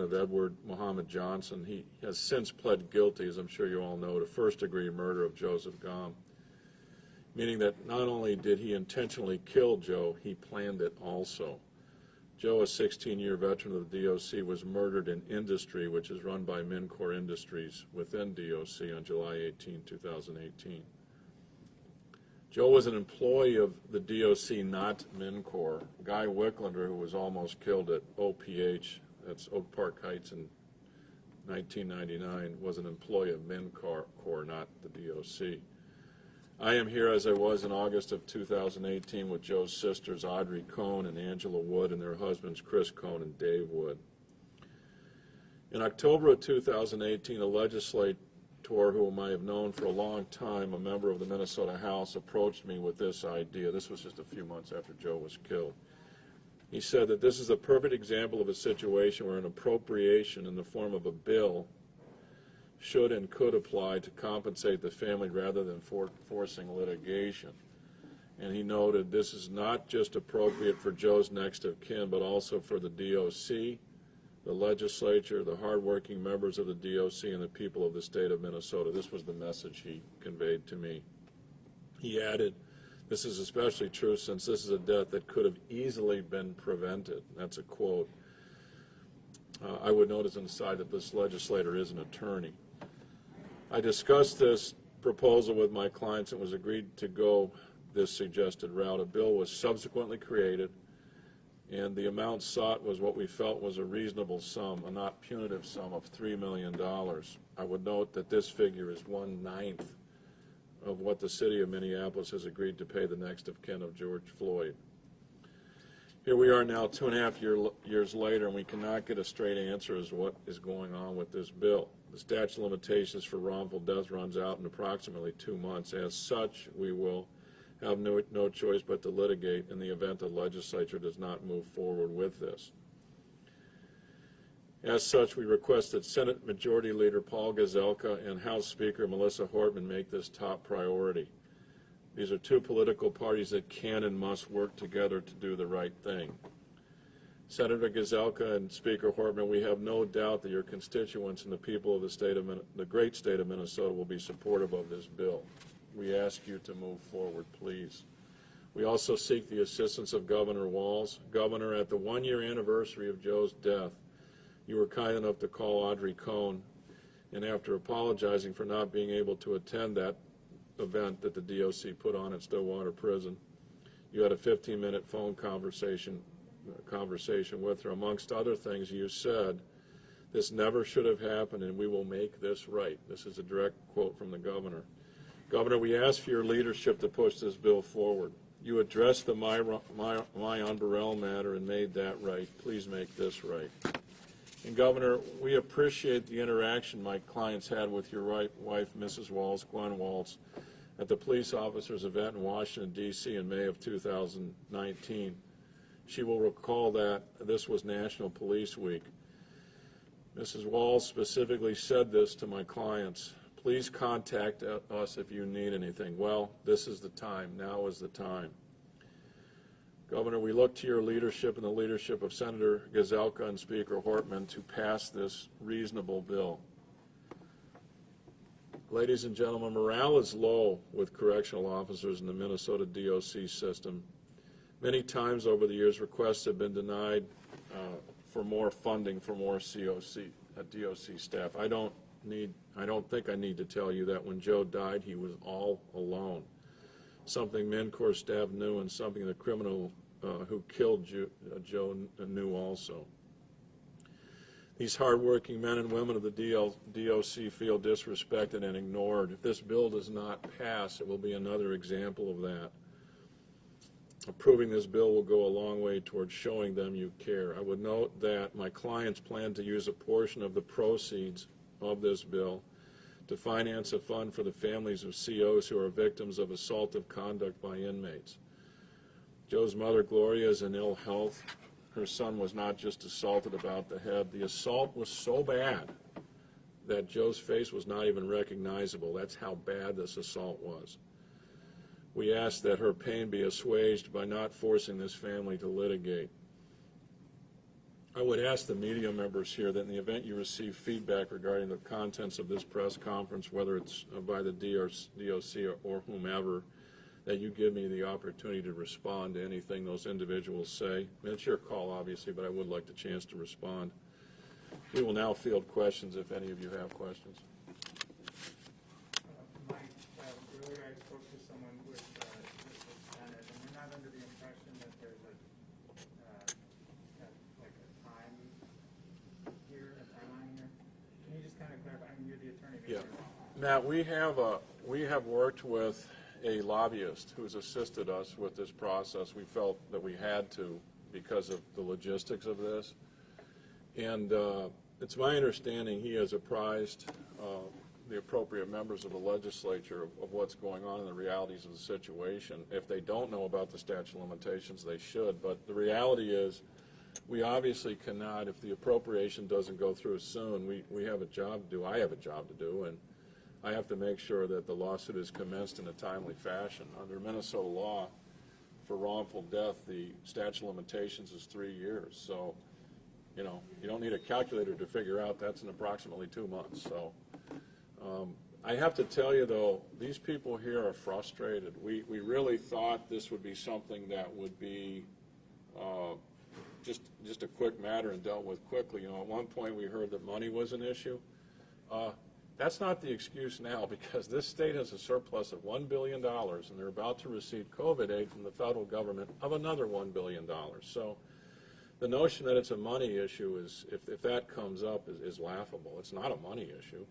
of Edward Muhammad Johnson. He has since pled guilty, as I'm sure you all know, to first-degree murder of Joseph Gom, meaning that not only did he intentionally kill Joe, he planned it also. Joe, a 16-year veteran of the DOC, was murdered in industry, which is run by Mincor Industries within DOC on July 18, 2018. Joe was an employee of the DOC, not Mincor. Guy Wicklander, who was almost killed at OPH, that's Oak Park Heights in 1999, was an employee of Mincor, not the DOC. I am here as I was in August of 2018 with Joe's sisters Audrey Cohn and Angela Wood and their husbands Chris Cohn and Dave Wood. In October of 2018, a legislator whom I have known for a long time, a member of the Minnesota House, approached me with this idea. This was just a few months after Joe was killed. He said that this is a perfect example of a situation where an appropriation in the form of a bill should and could apply to compensate the family rather than forcing litigation. And he noted this is not just appropriate for Joe's next of kin, but also for the DOC, the legislature, the hardworking members of the DOC, and the people of the state of Minnesota. This was the message he conveyed to me. He added, this is especially true since this is a death that could have easily been prevented. That's a quote. I would note as an aside that this legislator is an attorney. I discussed this proposal with my clients and was agreed to go this suggested route. A bill was subsequently created, and the amount sought was what we felt was a reasonable sum, a not punitive sum of $3 million. I would note that this figure is 1/9 of what the city of Minneapolis has agreed to pay the next of kin of George Floyd. Here we are now 2.5 years later, and we cannot get a straight answer as to what is going on with this bill. The statute of limitations for wrongful death runs out in approximately 2 months. As such, we will have no choice but to litigate in the event the legislature does not move forward with this. As such, we request that Senate Majority Leader Paul Gazelka and House Speaker Melissa Hortman make this top priority. These are two political parties that can and must work together to do the right thing. Senator Gazelka and Speaker Hortman, we have no doubt that your constituents and the people of the great state of Minnesota will be supportive of this bill. We ask you to move forward, please. We also seek the assistance of Governor Walz. Governor, at the 1-year anniversary of Joe's death, you were kind enough to call Audrey Cohn, and after apologizing for not being able to attend that event that the DOC put on at Stillwater Prison, you had a 15-minute phone conversation with her. Amongst other things, you said, this never should have happened and we will make this right. This is a direct quote from the governor. Governor, we ask for your leadership to push this bill forward. You addressed the Mayan Burrell matter and made that right. Please make this right. And Governor, we appreciate the interaction my clients had with your wife, Mrs. Walz, Gwen Walz, at the police officers event in Washington, D.C. in May of 2019. She will recall that this was National Police Week. Mrs. Walz specifically said this to my clients. Please contact us if you need anything. Well, this is the time. Now is the time. Governor, we look to your leadership and the leadership of Senator Gazelka and Speaker Hortman to pass this reasonable bill. Ladies and gentlemen, morale is low with correctional officers in the Minnesota DOC system. Many times over the years, requests have been denied for more funding for more DOC staff. I don't think I need to tell you that when Joe died, he was all alone. Something Mincor staff knew and something the criminal who killed Joe knew also. These hardworking men and women of the DOC feel disrespected and ignored. If this bill does not pass, it will be another example of that. Approving this bill will go a long way towards showing them you care. I would note that my clients plan to use a portion of the proceeds of this bill to finance a fund for the families of COs who are victims of assaultive conduct by inmates. Joe's mother, Gloria, is in ill health. Her son was not just assaulted about the head. The assault was so bad that Joe's face was not even recognizable. That's how bad this assault was. We ask that her pain be assuaged by not forcing this family to litigate. I would ask the media members here that in the event you receive feedback regarding the contents of this press conference, whether it's by the DOC or whomever, that you give me the opportunity to respond to anything those individuals say. I mean, it's your call, obviously, but I would like the chance to respond. We will now field questions if any of you have questions. Mike, earlier I spoke to someone with the Senate, and we're not under the impression that there's like a time here, a timeline here. Can you just kind of clarify? I mean, you're the attorney. Yeah, Matt, we have worked with a lobbyist who's assisted us with this process. We felt that we had to because of the logistics of this, and it's my understanding he has apprised the appropriate members of the legislature of what's going on and the realities of the situation. If they don't know about the statute of limitations, they should. But the reality is, we obviously cannot, if the appropriation doesn't go through soon, we have a job to do. I have a job to do, and I have to make sure that the lawsuit is commenced in a timely fashion. Under Minnesota law, for wrongful death, the statute of limitations is 3 years. So, you know, you don't need a calculator to figure out that's in approximately 2 months. So I have to tell you, though, these people here are frustrated. We really thought this would be something that would be just a quick matter and dealt with quickly. You know, at one point we heard that money was an issue. That's not the excuse now, because this state has a surplus of $1 billion, and they're about to receive COVID aid from the federal government of another $1 billion. So the notion that it's a money issue is, if that comes up, is laughable. It's not a money issue.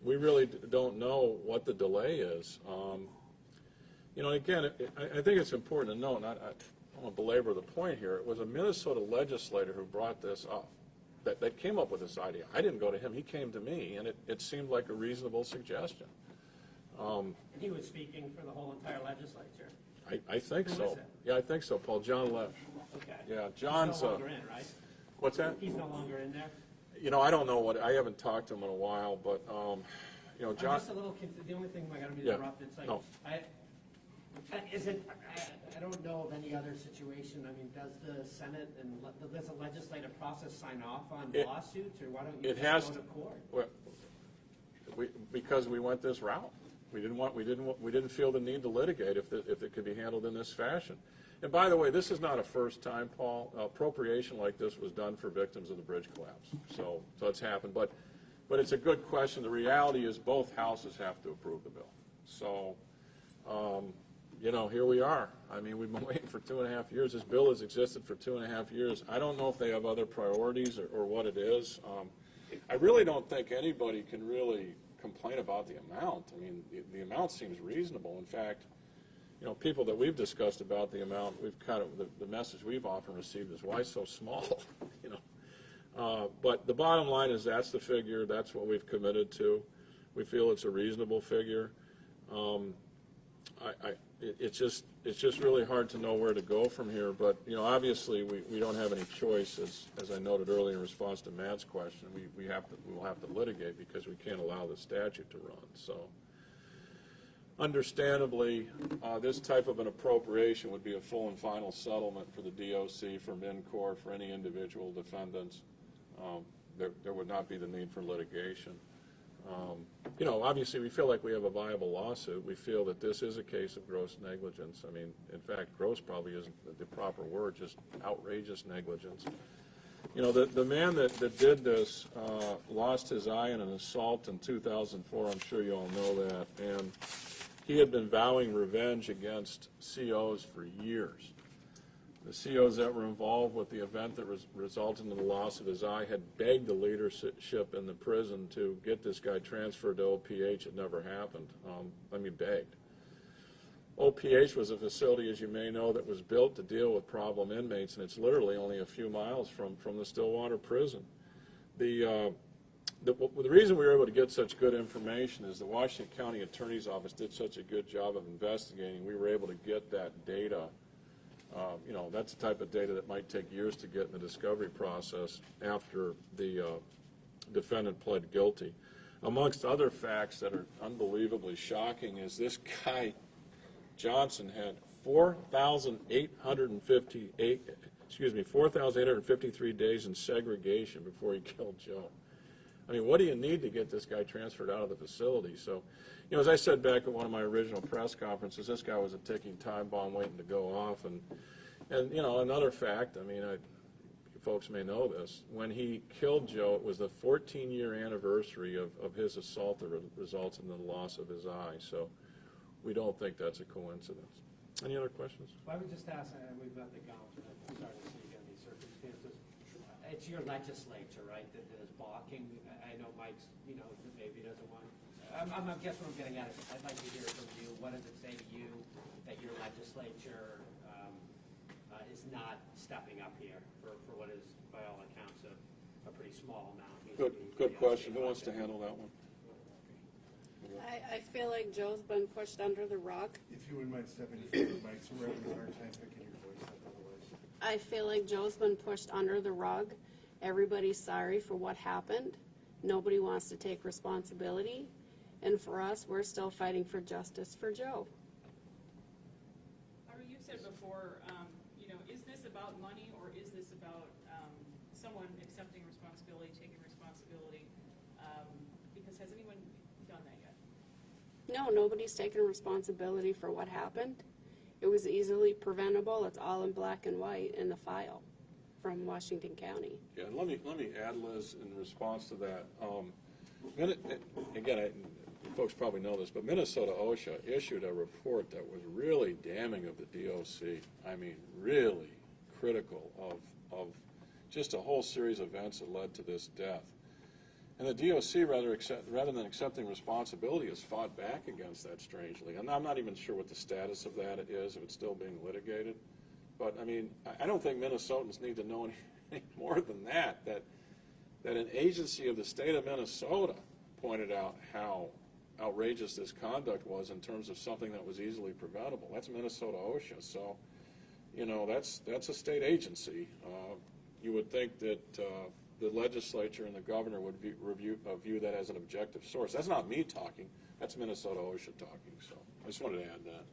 We really don't know what the delay is. You know, again, I think it's important to note, and I don't want to belabor the point here, it was a Minnesota legislator who brought this up, that came up with this idea. I didn't go to him, he came to me, and it seemed like a reasonable suggestion. He was speaking for the whole entire legislature. I think Who so. is it? Yeah, I think so, Paul. John left. Okay. Yeah, John's. He's no longer in, right? What's that? He's no longer in there? You know, I don't know I haven't talked to him in a while, but, you know, John. I'm just a little confused. The only thing, I gotta be Yeah. interrupted, it's like, No. I don't know of any other situation. I mean, does the Senate and does the legislative process sign off on lawsuits, or why don't you It just has go to. to court? Well, because we went this route. We didn't feel the need to litigate if it could be handled in this fashion. And by the way, this is not a first time, Paul. Appropriation like this was done for victims of the bridge collapse. So it's happened. But it's a good question. The reality is both houses have to approve the bill. So, you know, here we are. I mean, we've been waiting for 2.5 years. This bill has existed for 2.5 years. I don't know if they have other priorities or what it is. I really don't think anybody can really complain about the amount. I mean, the amount seems reasonable. In fact, you know, people that we've discussed about the amount, we've kind of, the message we've often received is, why so small? You know, but the bottom line is that's the figure. That's what we've committed to. We feel it's a reasonable figure. It's just really hard to know where to go from here. But you know, obviously we don't have any choice, as I noted earlier in response to Matt's question. We will have to litigate because we can't allow the statute to run. So, understandably, this type of an appropriation would be a full and final settlement for the DOC, for MnCOR, for any individual defendants. There would not be the need for litigation. You know, obviously we feel like we have a viable lawsuit. We feel that this is a case of gross negligence. I mean, in fact, gross probably isn't the proper word, just outrageous negligence. You know, the man that did this lost his eye in an assault in 2004. I'm sure you all know that. And he had been vowing revenge against COs for years. The COs that were involved with the event that resulted in the loss of his eye had begged the leadership in the prison to get this guy transferred to OPH. It never happened. Begged. OPH was a facility, as you may know, that was built to deal with problem inmates, and it's literally only a few miles from the Stillwater prison. The reason we were able to get such good information is the Washington County Attorney's Office did such a good job of investigating. We were able to get that data. You know, that's the type of data that might take years to get in the discovery process after the defendant pled guilty. Amongst other facts that are unbelievably shocking is this guy, Johnson, had 4,858 4,853 days in segregation before he killed Joe. I mean, what do you need to get this guy transferred out of the facility? So, you know, as I said back at one of my original press conferences, this guy was a ticking time bomb waiting to go off. And you know, another fact, I mean, folks may know this, when he killed Joe, it was the 14-year anniversary of his assault that results in the loss of his eye. So we don't think that's a coincidence. Any other questions? Well, I would just ask, we've got the count, I'm sorry to see again these circumstances. It's your legislature, right, that is balking. I know Mike's, you know, maybe doesn't want, I guess what I'm getting at is I'd like to hear from you. What does it say to you that your legislature is not stepping up here for what is, by all accounts, a pretty small amount? Good question. Who wants to handle that one? I feel like Joe's been pushed under the rug. If you wouldn't mind stepping in front of the mic, so we're having a hard time picking your voice up otherwise. I feel like Joe's been pushed under the rug. Everybody's sorry for what happened. Nobody wants to take responsibility. And for us, we're still fighting for justice for Joe. Harvey, you said before, you know, is this about money or is this about someone accepting responsibility, taking responsibility? Because has anyone done that yet? No, nobody's taken responsibility for what happened. It was easily preventable. It's all in black and white in the file from Washington County. Yeah, and let me add, Liz, in response to that. Folks probably know this, but Minnesota OSHA issued a report that was really damning of the DOC. I mean, really critical of just a whole series of events that led to this death. And the DOC, rather than accepting responsibility, has fought back against that, strangely. And I'm not even sure what the status of that is, if it's still being litigated. But, I mean, I don't think Minnesotans need to know any more than that an agency of the state of Minnesota pointed out how outrageous this conduct was in terms of something that was easily preventable. That's Minnesota OSHA. So, you know, that's a state agency. You would think that the legislature and the governor would view that as an objective source. That's not me talking. That's Minnesota OSHA talking. So I just wanted to add that.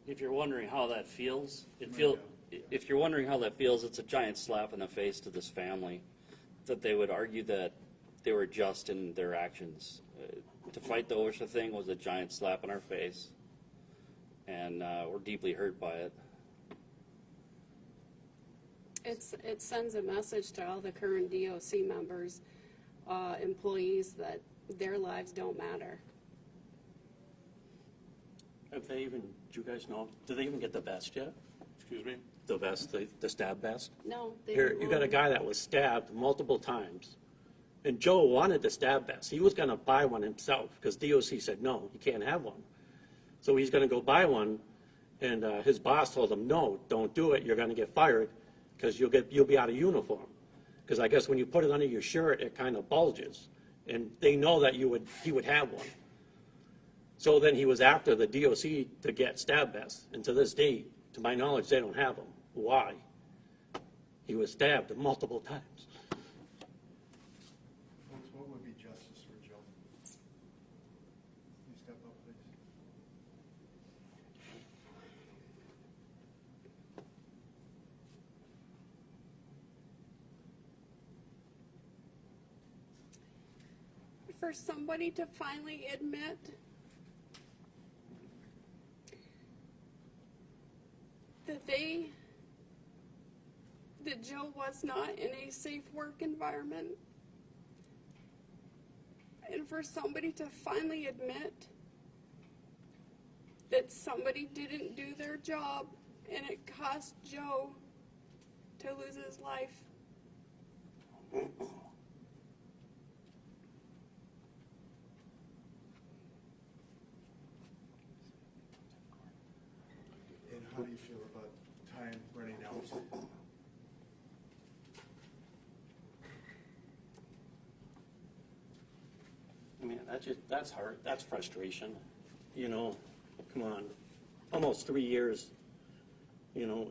If you're wondering how that feels, if you're wondering how that feels, it's a giant slap in the face to this family that they would argue that they were just in their actions. To fight the OSHA thing was a giant slap in our face, and we're deeply hurt by it. It sends a message to all the current DOC members, employees, that their lives don't matter. Have they even, do you guys know, do they even get the vest yet? Excuse me? The vest, the stab vest? No, they Here, you got a guy that was stabbed multiple times, and Joe wanted the stab vest. He was going to buy one himself because DOC said, no, you can't have one. So he's going to go buy one, and his boss told him, no, don't do it. You're going to get fired because you'll be out of uniform. Because I guess when you put it under your shirt, it kind of bulges, and they know that he would have one. So then he was after the DOC to get stab vests, and to this day, to my knowledge, they don't have them. Why? He was stabbed multiple times. Folks, what would be justice for Joe? Can you step up, please? For somebody to finally admit that Joe was not in a safe work environment, and for somebody to finally admit that somebody didn't do their job and it cost Joe to lose his life. And how do you feel about time running out? I mean, that's hard. That's frustration. You know, come on. Almost 3 years, you know,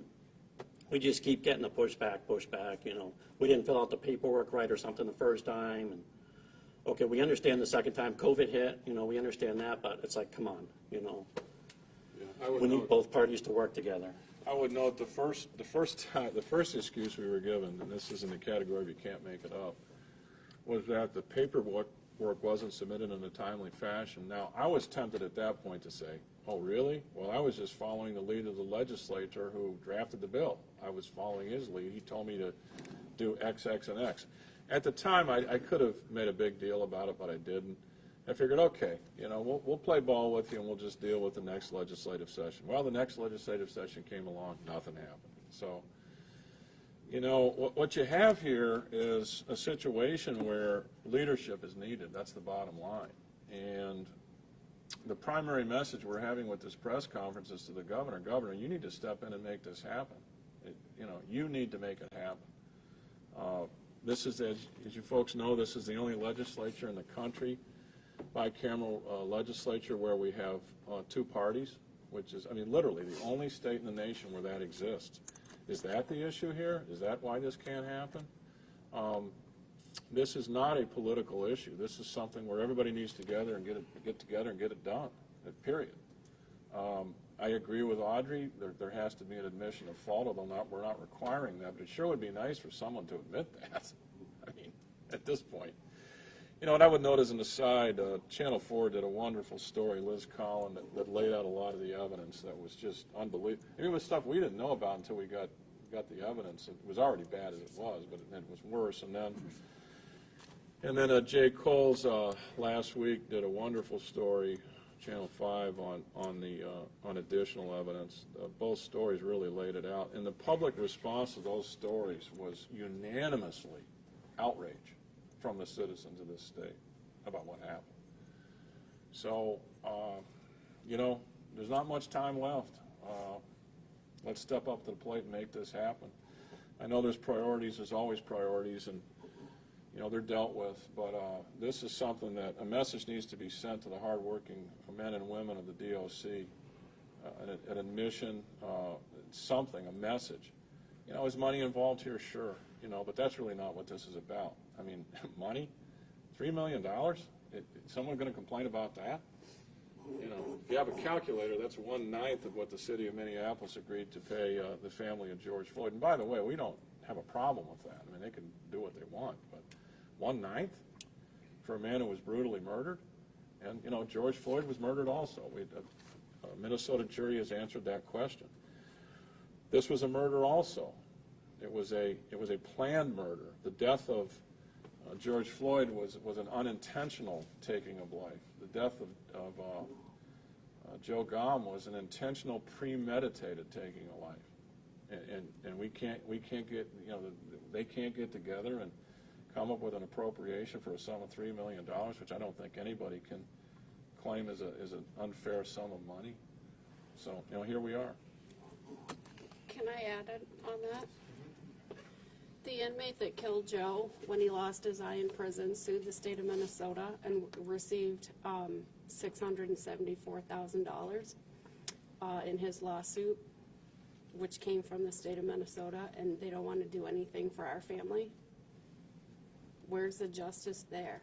we just keep getting the pushback, you know. We didn't fill out the paperwork right or something the first time. And okay, we understand the second time COVID hit, you know, we understand that, but it's like, come on, you know. Yeah, We need both parties to work together. I would note the first excuse we were given, and this is in the category of you can't make it up, was that the paperwork wasn't submitted in a timely fashion. Now, I was tempted at that point to say, oh, really? Well, I was just following the lead of the legislator who drafted the bill. I was following his lead. He told me to do X, X, and X. At the time, I could have made a big deal about it, but I didn't. I figured, okay, we'll play ball with you and we'll just deal with the next legislative session. Well, the next legislative session came along, nothing happened. So, what you have here is a situation where leadership is needed. That's the bottom line. And the primary message we're having with this press conference is to the governor, Governor, you need to step in and make this happen. You need to make it happen. This is, as you folks know, this is the only legislature in the country, bicameral legislature, where we have two parties, which is, literally the only state in the nation where that exists. Is that the issue here? Is that why this can't happen? This is not a political issue. This is something where everybody needs to get together and get it done, period. I agree with Audrey. There has to be an admission of fault, although we're not requiring that, but it sure would be nice for someone to admit that. At this point. And I would note as an aside, Channel 4 did a wonderful story, Liz Collin, that laid out a lot of the evidence that was just unbelievable. It was stuff we didn't know about until we got the evidence. It was already bad as it was, but it was worse. And then Jay Coles last week did a wonderful story, Channel 5, on additional evidence. Both stories really laid it out. And the public response to those stories was unanimously outrage from the citizens of this state about what happened. So, there's not much time left. Let's step up to the plate and make this happen. I know there's priorities, there's always priorities, and they're dealt with, but this is something that a message needs to be sent to the hardworking men and women of the DOC, an admission, something, a message. Is money involved here? Sure, but that's really not what this is about. Money, $3 million? Is someone going to complain about that? If you have a calculator, that's 1/9 of what the city of Minneapolis agreed to pay the family of George Floyd. And by the way, we don't have a problem with that. They can do what they want, but 1/9 for a man who was brutally murdered? And, George Floyd was murdered also. A Minnesota jury has answered that question. This was a murder also. It was a planned murder. The death of George Floyd was an unintentional taking of life. The death of Joe Gam was an intentional, premeditated taking of life. And we can't get, they can't get together and come up with an appropriation for a sum of $3 million, which I don't think anybody can claim is an unfair sum of money. So, here we are. Can I add on that? The inmate that killed Joe when he lost his eye in prison sued the state of Minnesota and received $674,000 in his lawsuit, which came from the state of Minnesota, and they don't want to do anything for our family. Where's the justice there?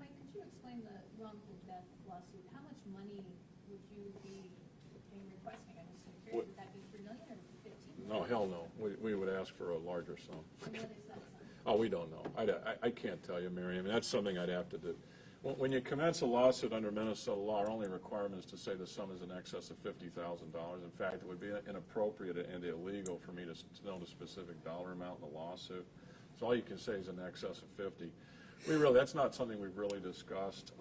Mike, could you explain the wrongful death lawsuit? How much money would you be requesting? I'm just curious, would that be $3 million or $15 million? No, hell no. We would ask for a larger sum. And what is that sum? Oh, we don't know. I can't tell you, Mary. That's something I'd have to do. When you commence a lawsuit under Minnesota law, our only requirement is to say the sum is in excess of $50,000. In fact, it would be inappropriate and illegal for me to know the specific dollar amount in the lawsuit. So all you can say is in excess of 50. That's not something we've really discussed,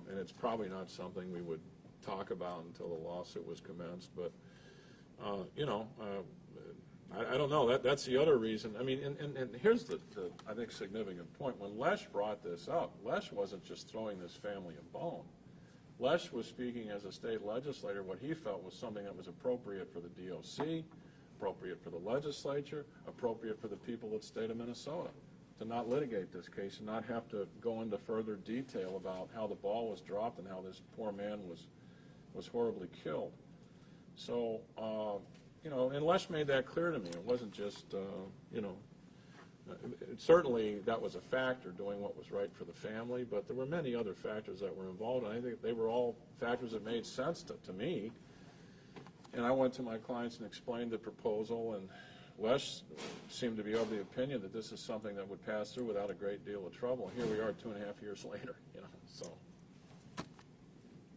and it's probably not something we would talk about until the lawsuit was commenced. But I don't know. That's the other reason. And here's the I think significant point. When Lesh brought this up, Lesh wasn't just throwing this family a bone. Lesh was speaking as a state legislator what he felt was something that was appropriate for the DOC, appropriate for the legislature, appropriate for the people of the state of Minnesota, to not litigate this case and not have to go into further detail about how the ball was dropped and how this poor man was horribly killed. So, and Lesh made that clear to me. It wasn't just, certainly that was a factor, doing what was right for the family, but there were many other factors that were involved, and I think they were all factors that made sense to me. And I went to my clients and explained the proposal, and Wes seemed to be of the opinion that this is something that would pass through without a great deal of trouble. Here we are 2.5 years later, so.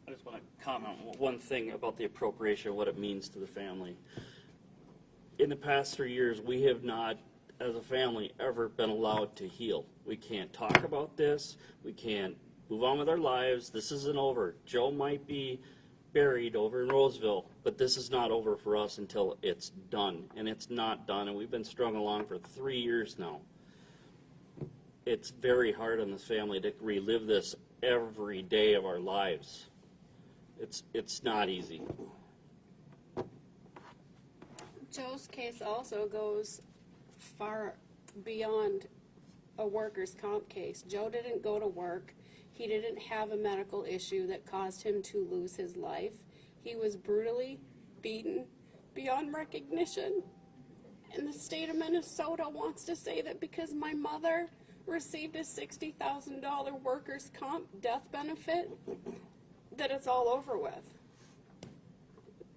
I just want to comment one thing about the appropriation, what it means to the family. In the past 3 years, we have not, as a family, ever been allowed to heal. We can't talk about this. We can't move on with our lives. This isn't over. Joe might be buried over in Roseville, but this is not over for us until it's done. And it's not done, and we've been struggling along for 3 years now. It's very hard on this family to relive this every day of our lives. It's not easy. Joe's case also goes far beyond a workers' comp case. Joe didn't go to work. He didn't have a medical issue that caused him to lose his life. He was brutally beaten beyond recognition. And the state of Minnesota wants to say that because my mother received a $60,000 workers' comp death benefit, that it's all over with.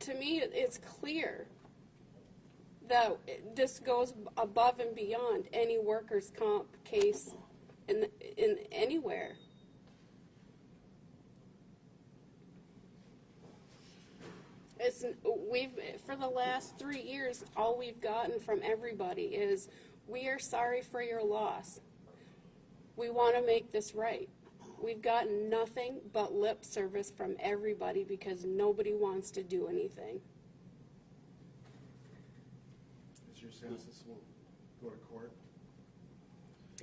To me, it's clear that this goes above and beyond any workers' comp case in anywhere. For the last 3 years, all we've gotten from everybody is, we are sorry for your loss. We want to make this right. We've gotten nothing but lip service from everybody because nobody wants to do anything. Is your sense this will go to court?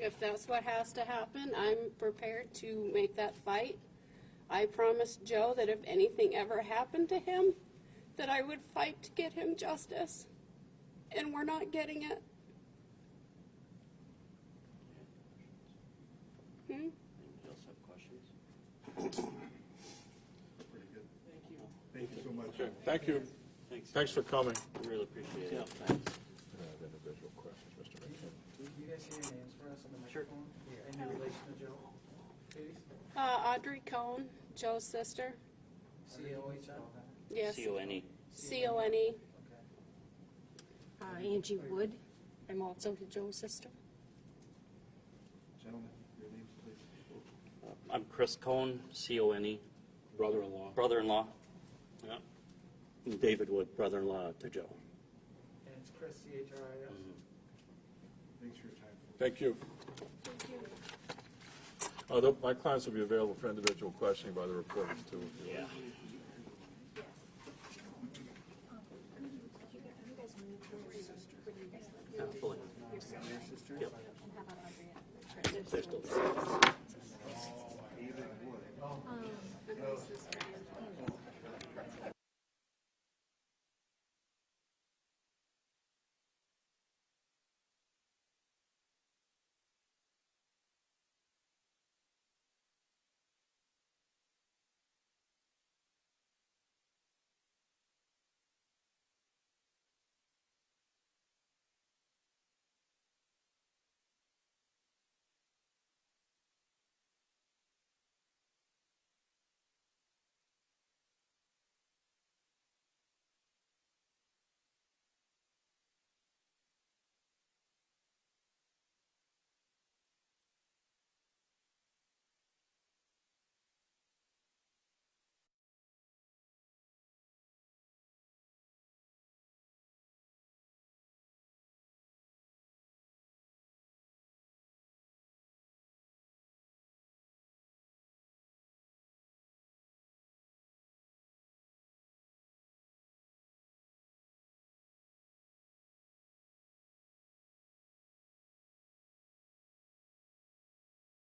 If that's what has to happen, I'm prepared to make that fight. I promised Joe that if anything ever happened to him, that I would fight to get him justice. And we're not getting it. Anybody else have questions? Pretty good. Thank you. Thank you so much. Okay, thank you. Thanks. Thanks for coming. We really appreciate it. I have individual questions, Mr. McKim. Will you guys say your names for us on the Sure. microphone? In your relation to Joe, please? Audrey Cohn, Joe's sister. C-O-H-N? Yes. C-O-N-E. C-O-N-E. Okay. Angie Wood. I'm also Joe's sister. Gentlemen, your names, please. I'm Chris Cohn, C-O-N-E. Brother-in-law. Brother-in-law. Yeah. And David Wood, brother-in-law to Joe. And it's Chris, C-H-R-I-S? Thanks for your time. Thank you. My clients will be available for individual questioning by the reporters too. if you like. Yeah. Absolutely. And how about Andrea? They're still there.